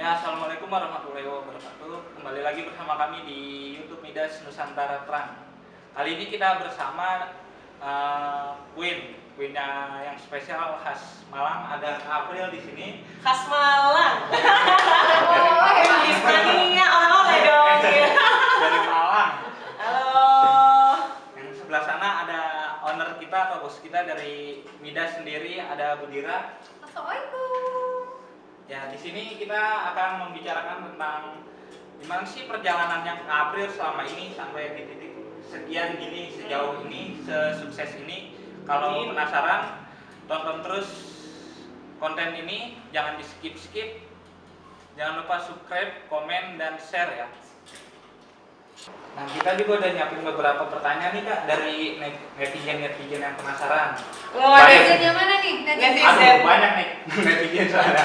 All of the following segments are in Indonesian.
Ya, assalamualaikum warahmatullahi wabarakatuh. Kembali lagi bersama kami di YouTube Midas Nusantara Terang. Kali ini kita bersama Queen yang spesial khas Malang. Ada Kak April di sini. Khas Malang. Hispania oleh dong. Dari Malang. Halo. Yang sebelah sana ada owner kita atau bos kita dari Midas sendiri, ada Budira. Assalamualaikum. Ya, di sini kita akan membicarakan tentang gimana sih perjalanannya Kak April selama ini sampai di titik sekian gini, sejauh ini, sesukses ini. Kalau penasaran, tonton terus konten ini, jangan di skip. Jangan lupa subscribe, komen, dan share ya. Nah, kita juga udah nyiapin beberapa pertanyaan nih Kak dari netizen yang penasaran. Oh, Netizen yang mana nih? Aduh, banyak nih netizen soalnya.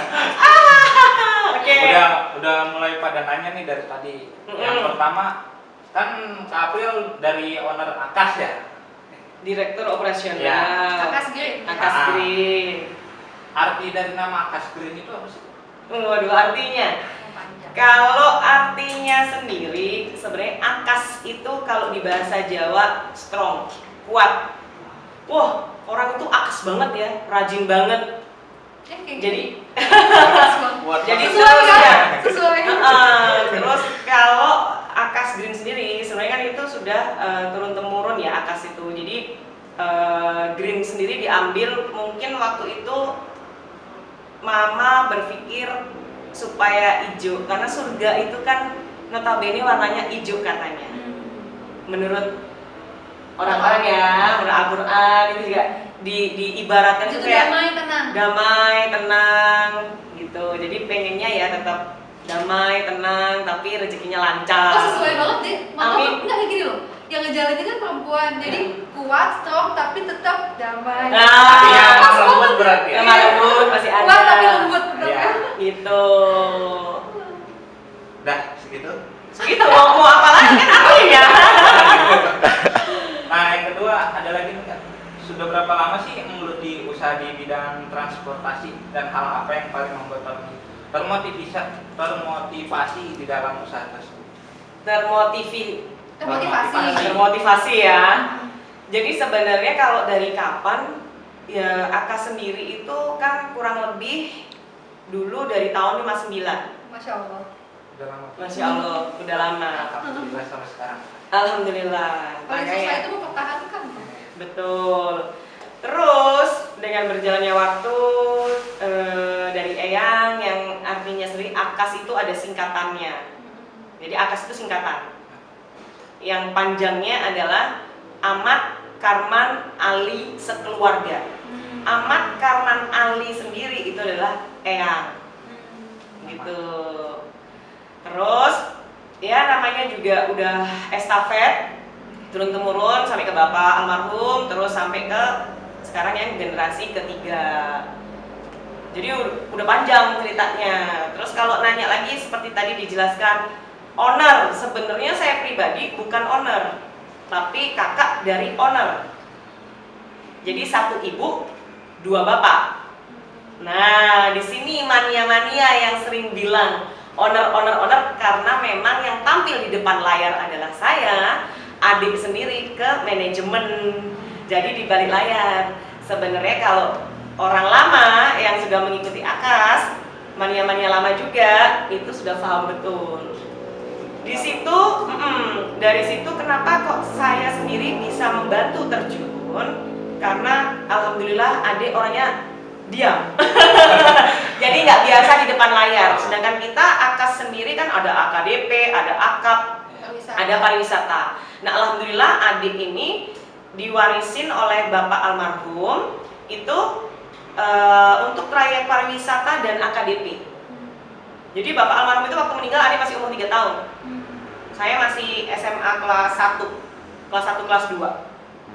Oke. Udah mulai pada nanya nih dari tadi. Yang pertama kan Kak April dari owner Akas ya. Direktur operasional. Ya. Akas Green. Akas Green. Arti dari nama Akas Green itu apa sih? Waduh, artinya. Kalau artinya sendiri, sebenarnya akas itu kalau di bahasa Jawa strong, kuat. Wah, orang itu akas banget ya, rajin banget. Jadi, jadi terus ya. Sesuai. Terus kalau Akas Green sendiri, sebenarnya kan itu sudah turun temurun ya akas itu. Jadi green sendiri diambil mungkin waktu itu Mama berpikir supaya hijau, karena surga itu kan notabene warnanya hijau katanya. Menurut orang-orang ya, menurut Al-Quran itu juga diibaratkan Itu kayak damai, tenang gitu. Jadi pengennya ya tetap damai, tenang, tapi rezekinya lancar. Oh, sesuai banget deh. Amin. Enggak kayak gini loh. Yang ngejalanin kan perempuan, jadi kuat, strong, tapi tetap damai. Artinya lembut berarti ya? Lemah lembut masih ada. Kuat tapi lembut, betul Iya. kan? Gitu. Dah, segitu. Segitu mau apa lagi kan artinya. Nah, yang kedua ada lagi nih Kak. Sudah berapa lama sih menggeluti usaha di bidang transportasi dan hal apa yang paling membuat termotivasi di dalam usaha tersebut? Termotivasi ya. Jadi sebenarnya kalau dari kapan ya Akas sendiri itu kan kurang lebih dulu dari tahun 59. Masya Allah. Udah lama. Masya Allah, udah lama. Alhamdulillah sampai sekarang. Alhamdulillah. Paling susah itu mempertahankan. Betul. Terus dengan berjalannya waktu dari Eyang yang artinya sendiri Akas itu ada singkatannya. Jadi Akas itu singkatan. Yang panjangnya adalah Ahmad Karman Ali sekeluarga. Ahmad Karman Ali sendiri itu adalah Eyang. Gitu. Terus ya namanya juga udah estafet turun temurun sampai ke bapak almarhum, terus sampai ke sekarang yang generasi ketiga. Jadi udah panjang ceritanya. Terus kalau nanya lagi seperti tadi dijelaskan, owner sebenarnya saya pribadi bukan owner, tapi kakak dari owner. Jadi satu ibu, dua bapak. Nah, di sini mania-mania yang sering bilang owner karena memang yang tampil di depan layar adalah saya, adik sendiri ke manajemen. Jadi di balik layar. Sebenarnya kalau orang lama yang sudah mengikuti Akas, mania-mania lama juga itu sudah paham betul. Di situ, dari situ kenapa kok saya sendiri bisa membantu terjun? Karena alhamdulillah adik orangnya diam. Jadi nggak biasa di depan layar. Sedangkan kita Akas sendiri kan ada AKDP, ada AKAP, ada pariwisata. Nah alhamdulillah adik ini diwarisin oleh bapak almarhum itu untuk trayek pariwisata dan AKDP. Jadi bapak almarhum itu waktu meninggal adik masih umur 3 tahun. Saya masih SMA kelas 1, kelas 2.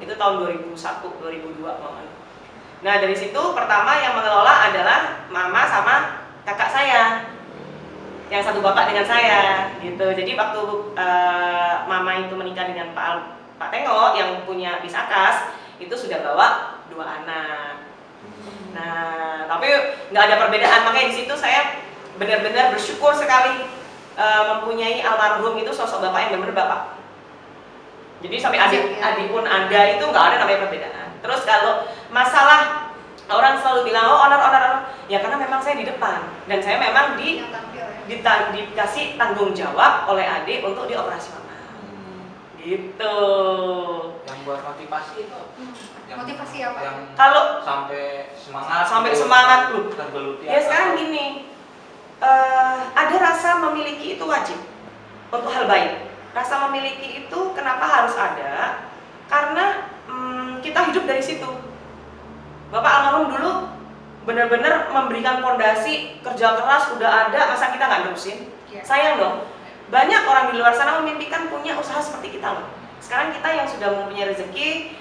Itu tahun 2001, 2002 mohon. Nah dari situ pertama yang mengelola adalah mama sama kakak saya yang satu bapak dengan saya gitu. Jadi waktu mama itu menikah dengan Pak Tengok yang punya bis Akas, itu sudah bawa 2 anak. Nah tapi nggak ada perbedaan, makanya di situ saya benar-benar bersyukur sekali mempunyai almarhum itu sosok bapak yang benar-benar bapak. Jadi sampai adik pun ada, itu nggak ada namanya perbedaan. Terus kalau masalah orang selalu bilang oh honor, ya karena memang saya di depan dan saya memang Yang tampil ya. dikasih tanggung jawab oleh adik untuk dioperasional. Gitu. Yang buat motivasi itu. Motivasi apa? Yang Kalau sampai semangat. sampai gitu, semangat lu. tergeluti. Ya sekarang gini, ada rasa memiliki itu wajib untuk hal baik. Rasa memiliki itu kenapa harus ada? Karena kita hidup dari situ. Bapak almarhum dulu benar-benar memberikan fondasi, kerja keras udah ada, masa kita nggak nerusin? Iya. Sayang dong. Banyak orang di luar sana memimpikan punya usaha seperti kita loh. Sekarang kita yang sudah mempunyai rezeki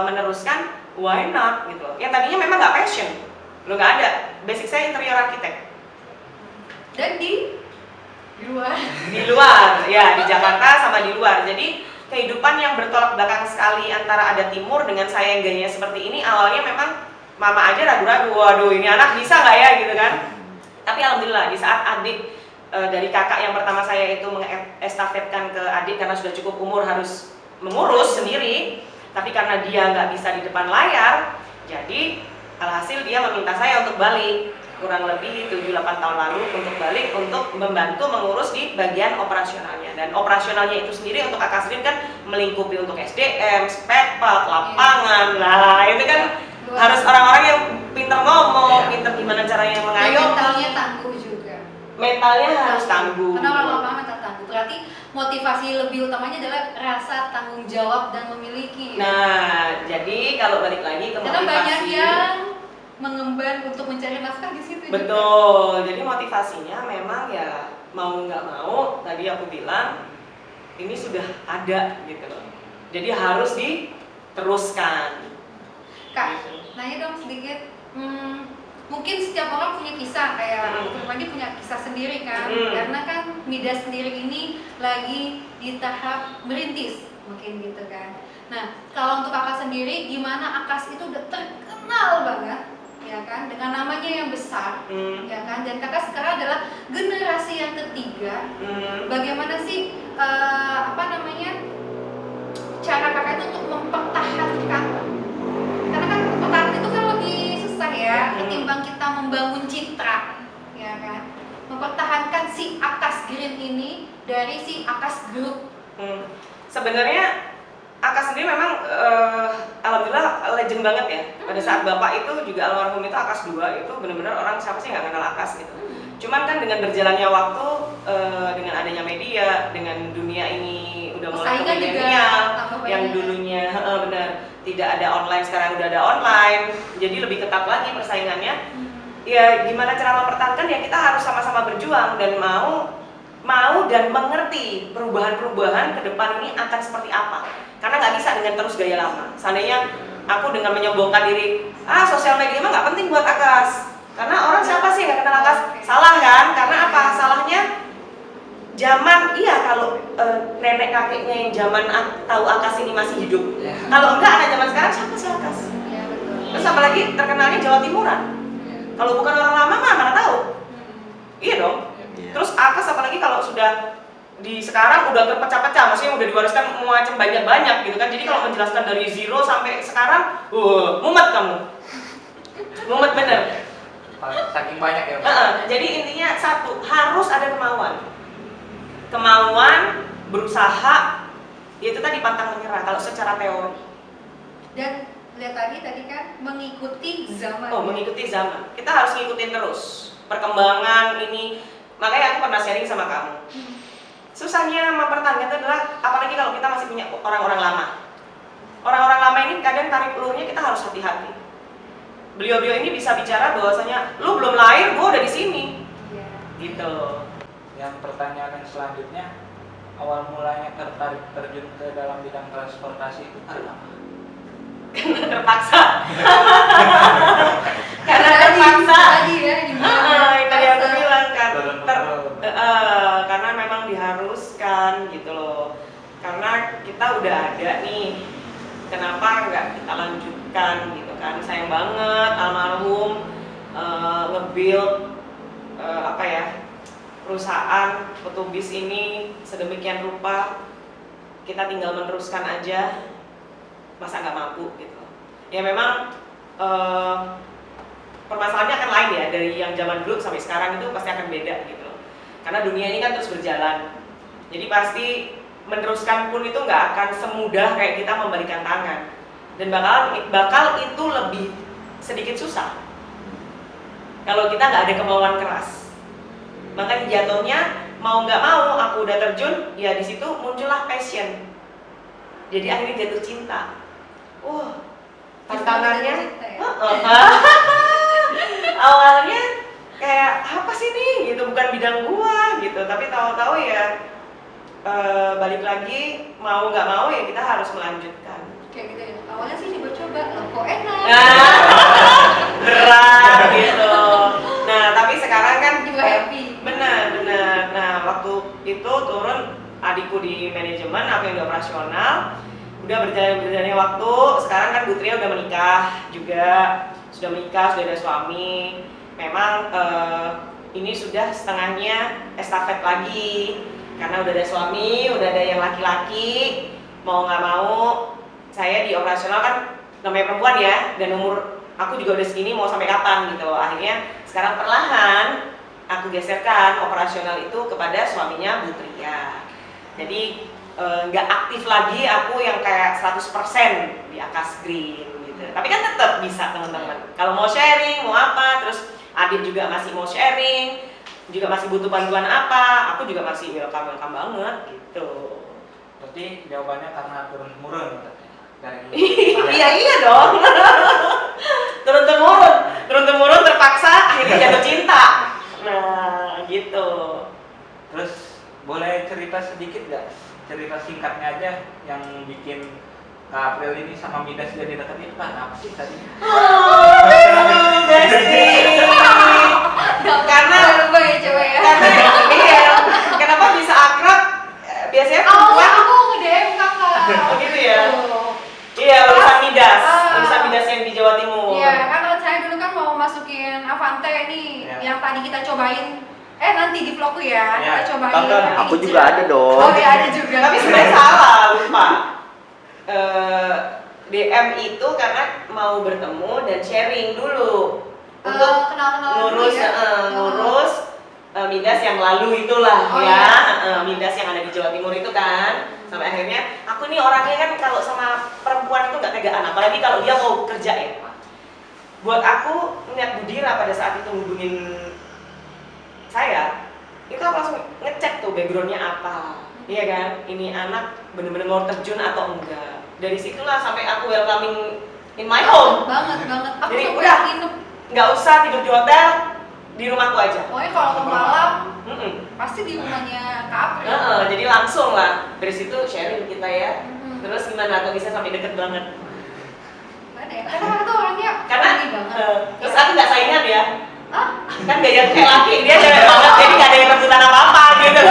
meneruskan, why not gitu. Yang tadinya memang nggak passion, lo nggak ada. Basic saya interior arsitek. Dan di luar. Di luar, ya di Jakarta sama di luar. Jadi kehidupan yang bertolak belakang sekali antara ada timur dengan saya yang gayanya seperti ini. Awalnya memang mama aja ragu-ragu, waduh ini anak bisa nggak ya gitu kan. Tapi alhamdulillah di saat adik dari kakak yang pertama saya itu mengestafetkan ke adik karena sudah cukup umur harus mengurus sendiri. Tapi karena dia nggak bisa di depan layar, jadi alhasil dia meminta saya untuk balik kurang lebih 7-8 tahun lalu untuk balik untuk membantu mengurus di bagian operasionalnya. Dan operasionalnya itu sendiri untuk kakak sendiri kan melingkupi untuk SDM, spare part, lapangan. Nah itu kan harus orang-orang yang pintar ngomong, pintar gimana caranya mengayomi. Mentalnya tangguh juga. Mentalnya harus tangguh. Karena orang lapangan mental tangguh. Berarti motivasi lebih utamanya adalah rasa tanggung jawab dan memiliki. Nah, jadi kalau balik lagi ke Karena motivasi. banyak yang mengemban untuk mencari nafkah di situ. Betul. Jadi motivasinya memang ya mau nggak mau, tadi aku bilang ini sudah ada gitu loh. Jadi harus diteruskan. Kak, Gitu. nanya dong sedikit. Mungkin setiap orang punya kisah, kayak aku pribadi punya kisah sendiri kan. Karena kan Midas sendiri ini lagi di tahap merintis, mungkin gitu kan. Nah, kalau untuk kakak sendiri, gimana Akas itu udah terkenal banget, ya kan, dengan namanya yang besar, ya kan. Dan kakak sekarang adalah generasi yang ketiga. Bagaimana sih cara kakak itu untuk mempertahankan? Karena kan pertahanan itu kan lebih susah ya, ketimbang kita membangun citra, ya kan. Mempertahankan si Akas Green ini dari si Akas Group. Sebenarnya Akas sendiri memang alhamdulillah legend banget ya. Pada saat bapak itu juga almarhum itu Akas 2 itu benar-benar orang siapa sih nggak kenal Akas gitu. Cuman kan dengan berjalannya waktu, dengan adanya media, dengan dunia ini udah mulai ke milenial, yang dulunya benar tidak ada online sekarang udah ada online, jadi lebih ketat lagi persaingannya. Ya gimana cara mempertahankan, ya kita harus sama-sama berjuang dan mau dan mengerti perubahan-perubahan ke depan ini akan seperti apa. Karena nggak bisa dengan terus gaya lama. Seandainya aku dengan menyombongkan diri, sosial media mah nggak penting buat Akas. Karena orang siapa sih nggak kenal Akas? Salah kan? Karena apa? Salahnya zaman, iya kalau nenek kakeknya yang zaman tahu Akas ini masih hidup. Kalau enggak anak zaman sekarang siapa sih Akas? Ya, betul. Terus apalagi terkenalnya Jawa Timuran. Kalau bukan orang lama mah mana tahu? Iya dong. Terus Akas apalagi kalau sudah di sekarang udah terpecah-pecah, maksudnya udah diwariskan macam banyak-banyak gitu kan. Jadi kalau menjelaskan dari zero sampai sekarang, mumet kamu. Mumet bener. Saking banyak ya. Jadi intinya satu, harus ada kemauan berusaha, itu tadi pantang menyerah kalau secara teori. Dan lihat tadi kan mengikuti zaman. Mengikuti zaman. Kita harus ngikutin terus perkembangan ini. Makanya aku pernah sharing sama kamu. Susahnya mempertahankan itu adalah apalagi kalau kita masih punya orang-orang lama. Orang-orang lama ini kadang tarik ulurnya kita harus hati-hati. Beliau-beliau ini bisa bicara bahwasanya lu belum lahir, gua udah di sini. Gitu. Yang pertanyaan yang selanjutnya, awal mulanya tertarik terjun ke dalam bidang transportasi itu karena apa? Karena terpaksa. Karena terpaksa. Tadi ya, Itu yang aku bilang kan. Karena memang diharuskan gitu loh. Karena kita udah ada nih. Kenapa nggak kita lanjutkan gitu kan? Sayang banget almarhum nge-build perusahaan Petubis ini sedemikian rupa, kita tinggal meneruskan aja, masa nggak mampu gitu. Ya memang permasalahannya akan lain ya, dari yang zaman dulu sampai sekarang itu pasti akan beda gitu loh. Karena dunia ini kan terus berjalan, jadi pasti meneruskan pun itu nggak akan semudah kayak kita membalikan tangan, dan bakal itu lebih sedikit susah kalau kita nggak ada kemauan keras. Makanya jatuhnya mau nggak mau aku udah terjun, ya di situ muncullah passion. Jadi akhirnya jatuh cinta. Tantangannya awalnya kayak apa sih nih gitu, bukan bidang gua gitu, tapi tahu-tahu ya balik lagi mau nggak mau ya kita harus melanjutkan. Kayak gitu ya. Awalnya sih coba-coba, loh kok enak. Berat gitu. Nah, tapi sekarang kan Juga happy. Benar. Nah, waktu itu turun adikku di manajemen, aku yang di operasional. Udah berjalannya waktu, sekarang kan Bu Tria udah menikah juga, sudah ada suami. Memang ini sudah setengahnya estafet lagi, karena udah ada suami, udah ada yang laki-laki. Mau nggak mau, saya di operasional kan namanya perempuan ya, dan umur aku juga udah segini, mau sampai kapan gitu. Akhirnya sekarang perlahan aku geserkan operasional itu kepada suaminya Bu Tria. Jadi nggak aktif lagi aku yang kayak 100% di Akas Green gitu. Tapi kan tetap bisa teman-teman. Kalau mau sharing, mau apa, terus Adit juga masih mau sharing, juga masih butuh bantuan apa, aku juga masih welcome banget gitu. Berarti jawabannya karena turun-temurun dari iya dong. turun-temurun terpaksa akhirnya jatuh cinta. Nah, gitu. Terus boleh cerita sedikit gak? Cerita singkatnya aja yang bikin Kak April ini sama Midas jadi deketin, Pak, apa sih tadi? Karena coba ya. Kenapa bisa akrab? Biasanya Awalnya perempuan aku nge-DM kakak. Oh gitu ya? Iya, urusan Midas yang di Jawa Timur. Iya, kan saya dulu kan mau masukin Avante nih, yang tadi kita cobain. Nanti di vlogku ya, kita cobain. tonton. Aku juga ada dong. Oh iya, ada juga. Tapi sebenarnya salah, lupa. DM itu karena mau bertemu dan sharing dulu untuk kenal-kenalan dulu ngurus ya. ngurus Midas yang lalu itulah Oh, ya, iya. Midas yang ada di Jawa Timur itu kan. Sampai akhirnya aku nih orangnya kan kalau sama perempuan itu nggak tegaan, apalagi kalau dia mau kerja ya. Buat aku niat Budira pada saat itu hubungin saya, itu aku langsung ngecek tuh backgroundnya apa, iya kan? Ini anak bener-bener mau terjun atau enggak. Dari situlah sampai aku welcoming in my home. Banget. Aku Jadi sampai udah nginep. nggak usah tidur di hotel, di rumahku aja. Pokoknya kalau ke malam Mm-mm. pasti di rumahnya Kak April. Jadi langsung lah dari situ sharing kita ya. Mm-mm. Terus gimana kok bisa sampai deket banget? Mana ya? Karena tuh orangnya Karena friendly banget. terus aku nggak saingan ya. Hah? Kan gaya kayak laki, dia cewek banget, jadi nggak ada yang rebutan apa-apa gitu.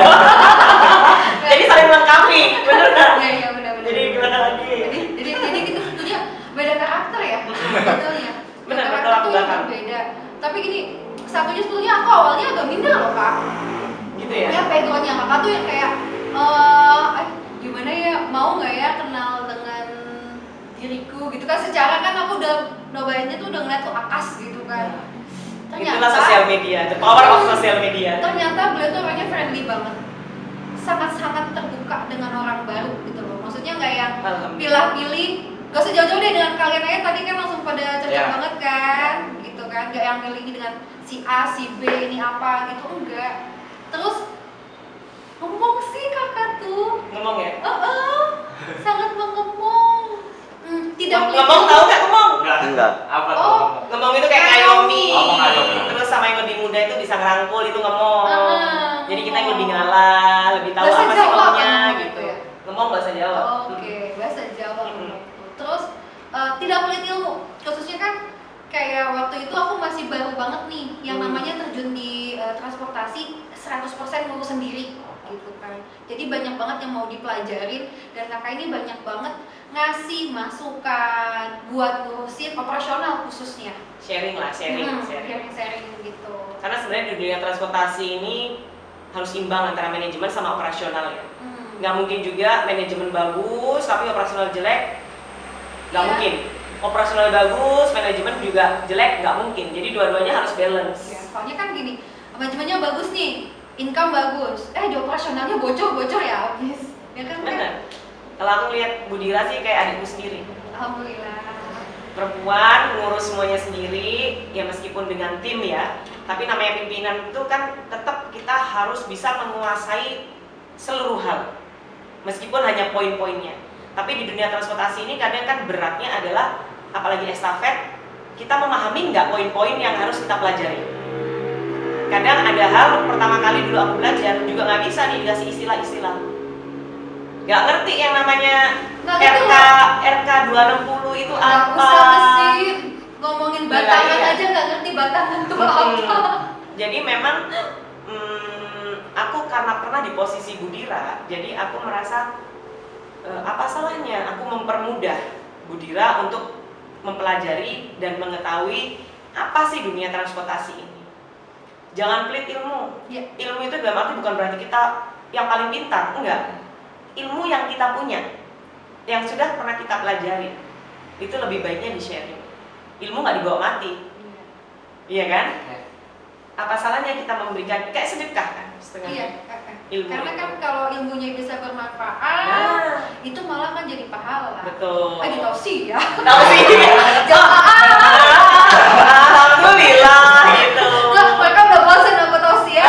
Jadi saling melengkapi, bener nggak? Iya benar. Jadi gimana lagi? Jadi kita sebetulnya beda karakter ya, sebetulnya. Benar, Karakter betul, tuh yang belakang. berbeda. Tapi gini, satunya sebetulnya aku awalnya agak minder loh kak. Gitu ya? Ya backgroundnya kakak tuh yang kayak, gimana ya, mau nggak ya kenal dengan diriku gitu kan. Secara kan aku udah nobainnya tuh udah ngeliat tuh Akas gitu kan. Itulah sosial media, the power of sosial media. Ternyata beliau tuh orangnya friendly banget, sangat-sangat terbuka dengan orang baru gitu loh. Maksudnya nggak yang pilih-pilih, gak usah jauh-jauh deh dengan kalian aja, tadi kan langsung pada cocok Yeah. banget kan gitu kan. Gak yang milih ini dengan si A, si B, ini apa gitu, enggak. Terus ngomong sih kakak tuh, Ngomong ya? sangat menggemong. Tidak Ngomong tahu nggak ngomong? Enggak. Apa tuh? Oh. Ngomong itu kayak ngayomi. Oh, ngayomi. Terus sama yang lebih muda itu bisa ngerangkul, itu ngomong. Jadi kita yang lebih ngomong. ngalah, lebih tahu Bahasa apa sih Jawa maunya kan gitu. ya? Ngomong bahasa Jawa. Oke, bahasa Jawa. Mm-mm. Terus tidak pelit ilmu, khususnya kan kayak waktu itu aku masih baru banget nih, yang namanya terjun di transportasi 100% ngurus sendiri. gitu kan. Jadi banyak banget yang mau dipelajarin dan kakak ini banyak banget ngasih masukan buat ngurusin operasional khususnya. Sharing lah, sharing. Sharing gitu. Karena sebenarnya di dunia transportasi ini harus imbang antara manajemen sama operasional ya. Nggak mungkin juga manajemen bagus tapi operasional jelek, nggak mungkin. Operasional bagus, manajemen juga jelek, nggak mungkin. Jadi dua-duanya harus balance. Ya, soalnya kan gini, manajemennya bagus nih, income bagus, di operasionalnya bocor ya habis. Ya kan? Benar. Kalau aku lihat Bu Dira sih kayak adikku sendiri. Alhamdulillah. Perempuan ngurus semuanya sendiri, ya meskipun dengan tim ya. Tapi namanya pimpinan itu kan tetap kita harus bisa menguasai seluruh hal, meskipun hanya poin-poinnya. Tapi di dunia transportasi ini kadang kan beratnya adalah, apalagi estafet, kita memahami nggak poin-poin yang harus kita pelajari. Kadang ada hal pertama kali dulu aku belajar juga nggak bisa nih dikasih istilah-istilah, nggak ngerti yang namanya RK 260 itu Nggak apa. usah mesti ngomongin batangan Iya. aja nggak ngerti batangan itu apa. Jadi memang aku karena pernah di posisi Bu Dira, jadi aku merasa apa salahnya aku mempermudah Bu Dira untuk mempelajari dan mengetahui apa sih dunia transportasi ini. Jangan pelit ilmu. Ya. Ilmu itu dalam arti bukan berarti kita yang paling pintar, enggak. Ilmu yang kita punya, yang sudah pernah kita pelajari, itu lebih baiknya di-sharing. Ilmu nggak dibawa mati, iya kan? Ya. Apa salahnya kita memberikan kayak sedekah kan setengah Iya. ilmu. Karena kan kalau ilmunya bisa bermanfaat, Nah, itu malah kan jadi pahala. betul. Lagi tausi ya. Tahu sih. Alhamdulillah gitu. Lah, mereka udah bosan aku tausi ya.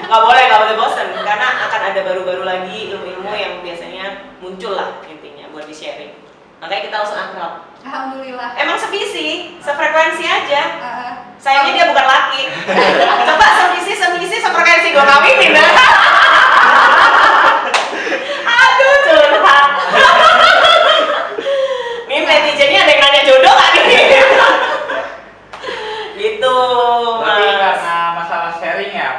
Nggak boleh bosan karena akan ada baru-baru lagi ilmu-ilmu yang biasanya muncul lah intinya buat di-sharing. Makanya kita langsung akrab. Alhamdulillah. Emang sevisi, sefrekuensi aja. Ah, Sayangnya dia bukan laki. Coba sevisi, sefrekuensi gue kawinin. Aduh, curhat. Nih netizennya ada yang nanya jodoh nggak nih? Gitu. Tapi Mas. karena masalah sharing ya,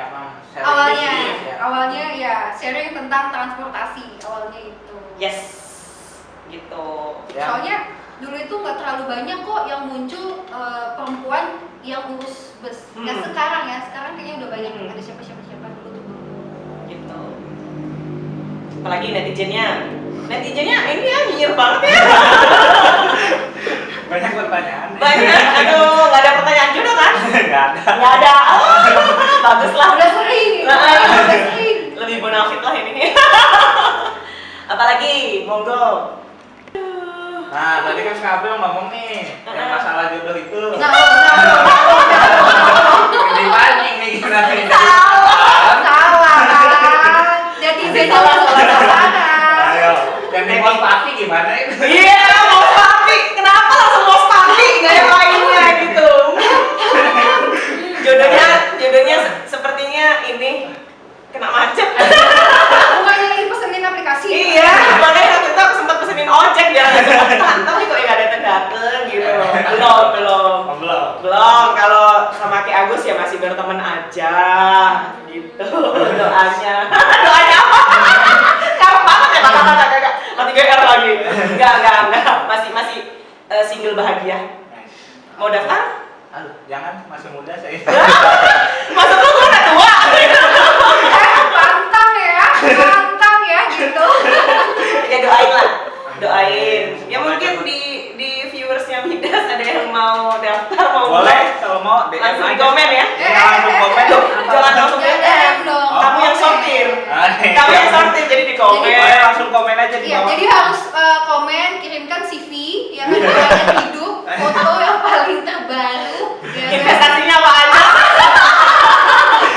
sharing awalnya bisnis ya. awalnya ya sharing tentang transportasi awalnya itu. Yes, gitu. Ya. Soalnya dulu itu nggak terlalu banyak kok yang muncul perempuan yang urus bus. Nggak sekarang ya, sekarang kayaknya udah banyak ada siapa dulu tuh. Gitu. Apalagi netizennya ini ya nyinyir banget ya. Banyak pertanyaan. Banyak, aduh, nggak ada pertanyaan jodoh kan? Nggak ada. Nggak ada. Oh, bagus lah. Udah sering. Nah, Udah sering. lebih bonafit lah ini. Apalagi, monggo. Nah, tadi kan Kak April ngomong nih, yang masalah jodoh itu. Nah, Ini pancing nih gimana nih? salah kan. Netizennya Salah. Ayo, yang di pos papi gimana itu? Iya, mau papi. Kenapa langsung mau papi? Nggak yang lainnya gitu. Jodohnya sepertinya ini kena macet. Bukannya lagi pesenin aplikasi. Iya, makanya waktu itu aku sempat pesenin ojek biar agak cepetan. Tapi kok nggak dateng gitu. Belum. Kalau sama Ki Agus ya masih berteman aja gitu. Doanya apa? Karep banget ya kata-kata. Mati GR lagi. Enggak. Masih single bahagia. Mau daftar? Aduh, jangan, masih muda saya. Maksud lu gua udah tua? Pantang ya gitu. Ya doain lah. Doain. Ya mungkin di viewersnya Midas ada yang mau daftar mau Boleh, kalau mau DM langsung di aja. komen ya. Jangan langsung komen. Jangan langsung Jangan DM dong. Kamu yang sortir. Oke. Kamu yang sortir jadi di komen. Boleh langsung komen aja di Iya, bawah. jadi harus komen, kirimkan CV yang riwayat hidup, foto yang paling terbaru, ya kan? Investasinya apa aja?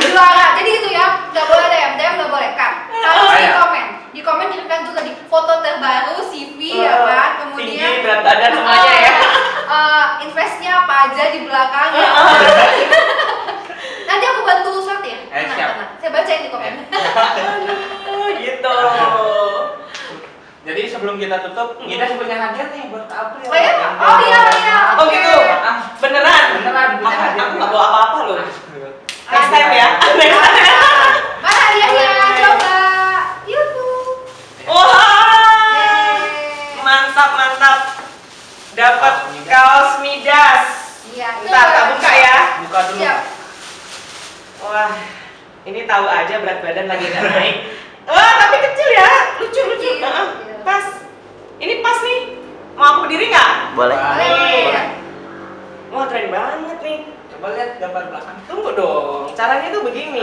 Juara. Jadi gitu ya, nggak boleh DM nggak boleh kan? Harus Oh, iya. di komen kirimkan juga di foto terbaru, CV ya kan, kemudian Tinggi, berat badan semuanya ya. investnya apa aja di belakang ya. Nanti aku bantu sortir. Siap. Tenang. Saya bacain di komen. Aduh, gitu. Jadi sebelum kita tutup, Midas punya hadiah nih buat Kak April. Oh iya? Oh iya. Oh Oke. gitu. Beneran? Beneran punya hadiah. Aku nggak bawa apa-apa loh. Next time ya. Next time. Mana hadiahnya? aja berat badan lagi nggak naik. Wah, tapi kecil ya, lucu. Pas. Ini pas nih. Mau aku berdiri nggak? Boleh. Nih. Wah, keren banget nih. Coba lihat gambar belakang. Tunggu dong, caranya tuh begini.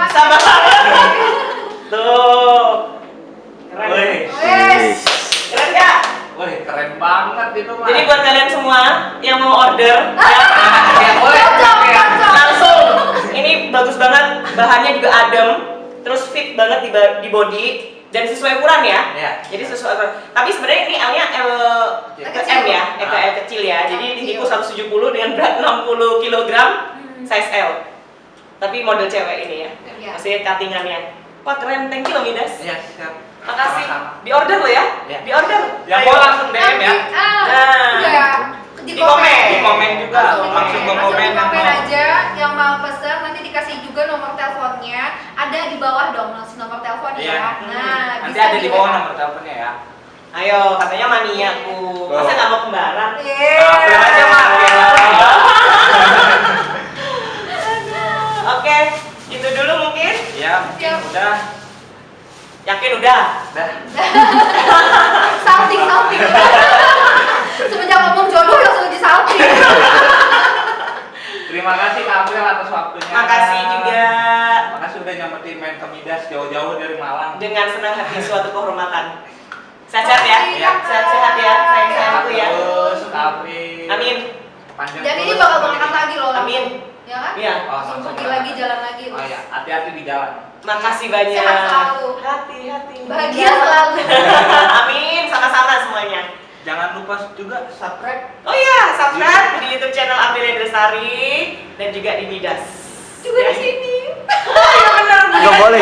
Sama. Tuh. Keren. Wih. Keren nggak? Wih, keren banget itu mah. Jadi buat kalian semua yang mau order, Ya, boleh. langsung. Ini bagus banget, bahannya juga adem, terus fit banget di body dan sesuai ukuran ya. Iya. Jadi sesuai ukuran. Tapi sebenarnya ini L-nya L ke M ya, ke L kecil ya. Jadi tinggiku 170 dengan berat 60 kg, size L. Tapi model cewek ini ya. Iya. Maksudnya cuttingannya. Wah keren, thank you loh Midas. Iya, siap. Makasih. Sama-sama. Di order lo ya? Iya. Di order. Yang Ayo. mau langsung DM ya. Udah. Di komen. Di komen juga, langsung ke komen yang komen mau. aja yang mau pesen, nanti dikasih juga nomor teleponnya, ada di bawah dong nomor telepon Iya. ya. Nah, Nanti bisa ada di bawah di-WA. nomor teleponnya ya. Ayo, katanya mania aku. Masa nggak mau kembaran? April aja mah. Oke, itu dulu mungkin. Ya, mungkin Siap. udah. Yakin udah? Dah. Salting. Semenjak ngomong jodoh langsung di salting. Terima kasih Kak April atas waktunya. Makasih juga. Makasih udah nyampetin main ke Midas jauh-jauh dari Malang. Dengan senang hati suatu kehormatan. Sehat-sehat ya? Iya. Sehat-sehat ya, sayang-sayangku ya. Terus Kak April. Amin. Panjang Dan ini terus. bakal berangkat lagi loh. Amin. Ya kan? Iya. Oh, Langsung langsung pergi berangkat. lagi, jalan lagi. Oh ya, hati-hati di jalan. Makasih banyak. Sehat selalu. Hati-hati. Bahagia selalu. Amin, sama-sama semuanya. Jangan lupa juga subscribe. Oh iya, subscribe di YouTube channel Aprilia Dresari dan juga di Midas. Juga Ya. di sini. Oh iya benar. Gak boleh.